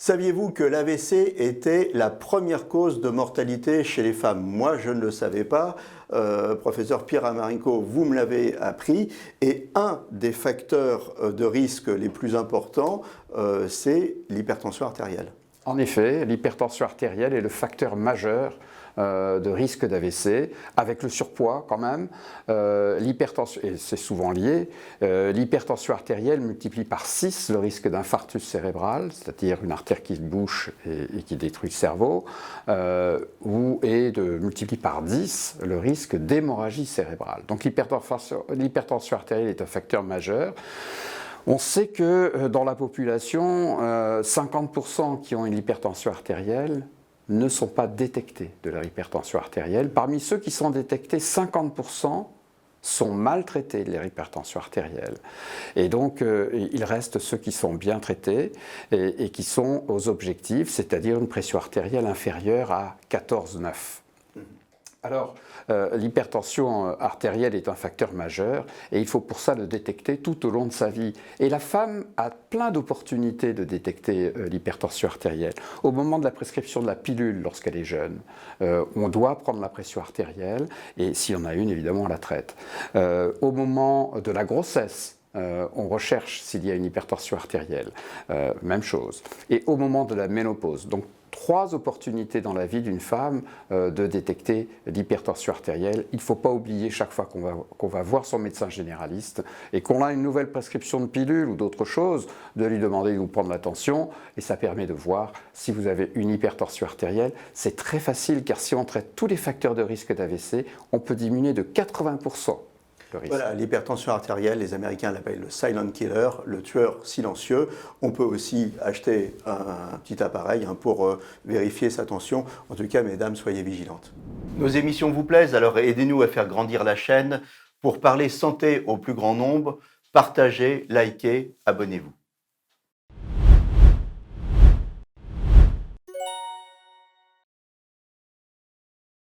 Saviez-vous que l'AVC était la première cause de mortalité chez les femmes? Moi, je ne le savais pas. Professeur Pierre Amarinko, vous me l'avez appris. Et un des facteurs de risque les plus importants, c'est l'hypertension artérielle. En effet, l'hypertension artérielle est le facteur majeur de risque d'AVC, avec le surpoids quand même. L'hypertension, et c'est souvent lié, l'hypertension artérielle multiplie par 6 le risque d'infarctus cérébral, c'est-à-dire une artère qui se bouche et qui détruit le cerveau, et multiplie par 10 le risque d'hémorragie cérébrale. Donc l'hypertension artérielle est un facteur majeur. On sait que dans la population, 50% qui ont une hypertension artérielle ne sont pas détectés de leur hypertension artérielle. Parmi ceux qui sont détectés, 50% sont maltraités de leur hypertension artérielle. Et donc, il reste ceux qui sont bien traités et qui sont aux objectifs, c'est-à-dire une pression artérielle inférieure à 14,9. Alors, l'hypertension artérielle est un facteur majeur et il faut pour ça le détecter tout au long de sa vie. Et la femme a plein d'opportunités de détecter l'hypertension artérielle. Au moment de la prescription de la pilule, lorsqu'elle est jeune, on doit prendre la pression artérielle et si on a une, évidemment, on la traite. Au moment de la grossesse, on recherche s'il y a une hypertension artérielle, même chose. Et au moment de la ménopause, donc 3 opportunités dans la vie d'une femme de détecter l'hypertension artérielle. Il ne faut pas oublier chaque fois qu'on va voir son médecin généraliste et qu'on a une nouvelle prescription de pilule ou d'autre chose, de lui demander de vous prendre la tension et ça permet de voir si vous avez une hypertension artérielle. C'est très facile car si on traite tous les facteurs de risque d'AVC, on peut diminuer de 80%. Voilà, l'hypertension artérielle, les Américains l'appellent le silent killer, le tueur silencieux. On peut aussi acheter un petit appareil pour vérifier sa tension. En tout cas, mesdames, soyez vigilantes. Nos émissions vous plaisent, alors aidez-nous à faire grandir la chaîne. Pour parler santé au plus grand nombre, partagez, likez, abonnez-vous.